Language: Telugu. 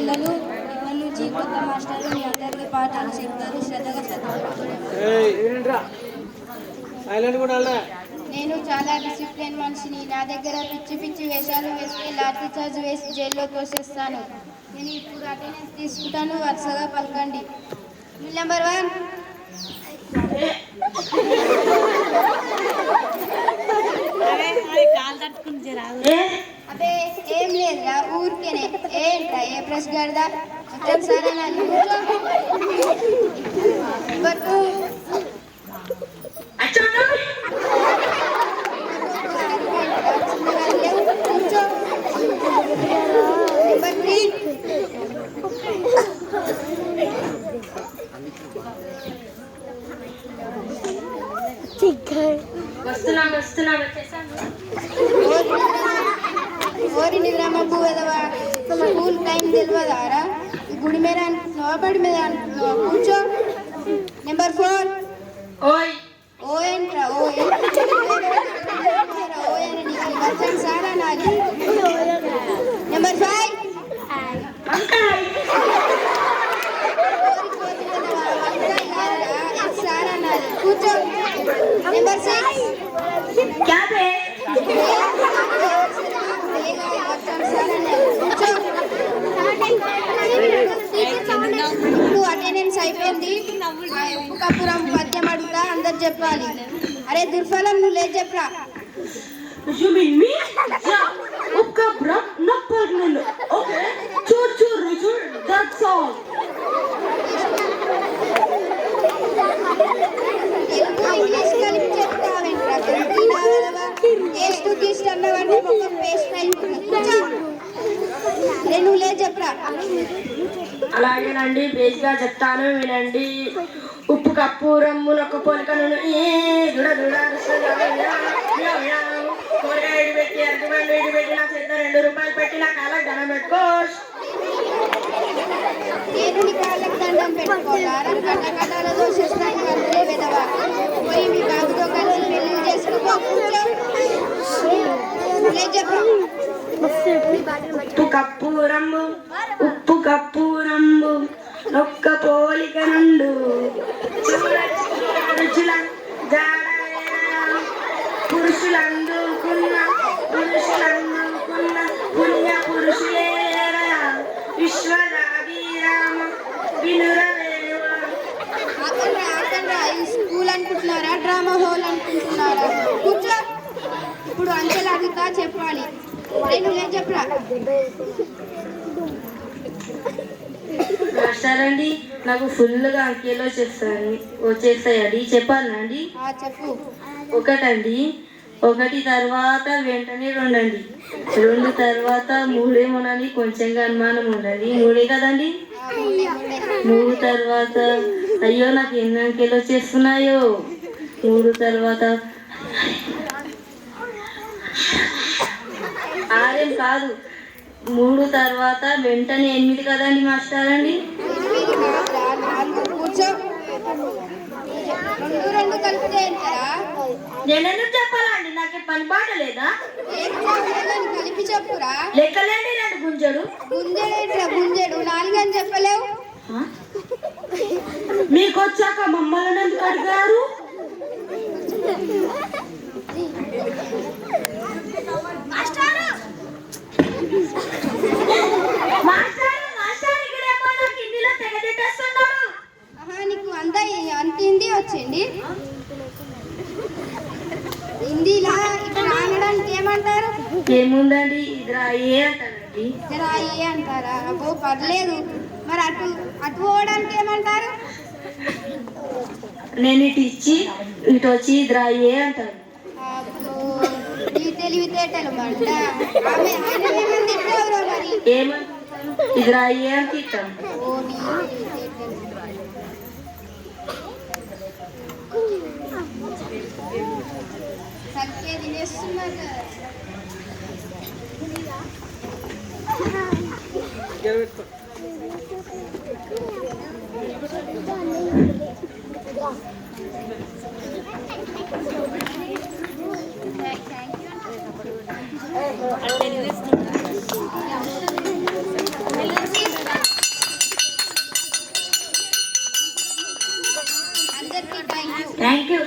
పిల్లలు ఇప్పటి నుంచి కొత్త మాస్టర్లు మీ అందరికీ పాఠాలు చెప్తారు. శ్రద్ధగా చదవండి. నేను చాలా డిసిప్లిన్ మనిషిని. నా దగ్గర పిచ్చి పిచ్చి వేషాలు వేస్తే లాఠీ చార్జ్ వేసి జైల్లో తోసేస్తాను. నేను ఇప్పుడు అటెండెన్స్ తీసుకుంటాను. వరుసగా పలకండి. నెంబర్ 1. అదే ఏం లేదురా, ఊరికేనే. ఏంట్రా ఏ ప్రెస్ గడదా సరే బట్ ఓరి నిద్రమబ్బు ఎదవా, స్కూల్ టైం తెలియదారా? గుడి మీద అనుకుంటున్నావా బడి మీద అనుకుంటున్నావా? కూర్చో. నెంబర్ 4. ఓ ఏంట్రా ఓ సారా నాది. నెంబర్ 5. సారా నాది. కూర్చో. నెంబర్ 6. ఇప్పుడు అటెండెన్స్ అయిపోయింది. ఉప్పు కప్పురం పద్యం అడుగుతా, అందరు చెప్పాలి. అరే దుర్ఫలం నువ్వు లేదు చెప్పరా. ఇంగ్లీష్ కలిపి చెప్తావేంట్రా? టేస్ట్ గీస్ట్ అన్నవన్నీ ఒక పేస్ట్ అయిపోయింది. నువ్వు లేదు చెప్పరా. అలాగేనండి, బేస్గా చెప్తాను వినండి. ఉప్పు కప్పు రమ్మునొక్క పోలికను కూరగాయలు పెట్టి అరటిపండు ఇటు పెట్టి నా చేత 2 రూపాయలు పెట్టి నా కాళ్ళకి దండం పెట్టుకో. నేను నీ కాళ్ళకి దండం పెట్టుకోవాలా? కట్టాల దోషిస్తాను అంతే విధవా. పోయి మీ బాబుతో కలిసి పెళ్లి చేసుకో. లేదు చెప్పరా. ఉప్పు కప్పు రంబు నొక్క పోలిక నుండు రుచుల పురుషులందుకున్న పుణ్య పురుషులేరా విశ్వదాభిరామ వినురవేవ. ఈ స్కూల్ అనుకుంటున్నారా, డ్రామా హాల్ అనుకుంటున్నారా? కూర్చో. ఇప్పుడు అంచెలాగుతా చెప్పాలి. నేను లేదు చెప్పరా. మాస్టారండి, నాకు ఫుల్గా అంకెలో వచ్చేస్తాయండి. చెప్పాలండి. చెప్పు. 1 అండి. 1 తర్వాత వెంటనే 2 అండి. 2 తర్వాత 3 ఏమోనని కొంచెంగా అనుమానం ఉండండి. 3 కదండి. 3 తర్వాత అయ్యో నాకు ఎన్ని అంకెలు వచ్చేస్తున్నాయో. 3 తర్వాత 6 కాదు. 3 తర్వాత వెంటనే 8 కదండి మాస్టర్ అండి. నేనెందుకు చెప్పాలండి? నాకే పని బాట లేదా? కలిపి చెప్పురా. లెక్కలేండి 2 గుంజడు. గుంజెడు 4 అని చెప్పలేవు. మీకు వచ్చాక మమ్మల్ని ఎందుకు అడిగారు? నీకు అంత హిందీ వచ్చింది. హిందీలా ఇట్లా అనడానికి ఏమంటారు? ఏముందండి, ఇద్దరాయే అంటారండి. ఇద్దరాయే అంటారా? అబ్బో పర్లేదు. మరి అటు పోవడానికి ఏమంటారు? నేను ఇటు ఇచ్చి ఇటు వచ్చి ఇద్దరాయే అంటారు. ఈ తెలివితేటలు మంట. ఏమని ఇద్దరాయే అని తిట్టాం. సంఖ్య తినేస్తున్నారు కదా. Thank you. Thank you.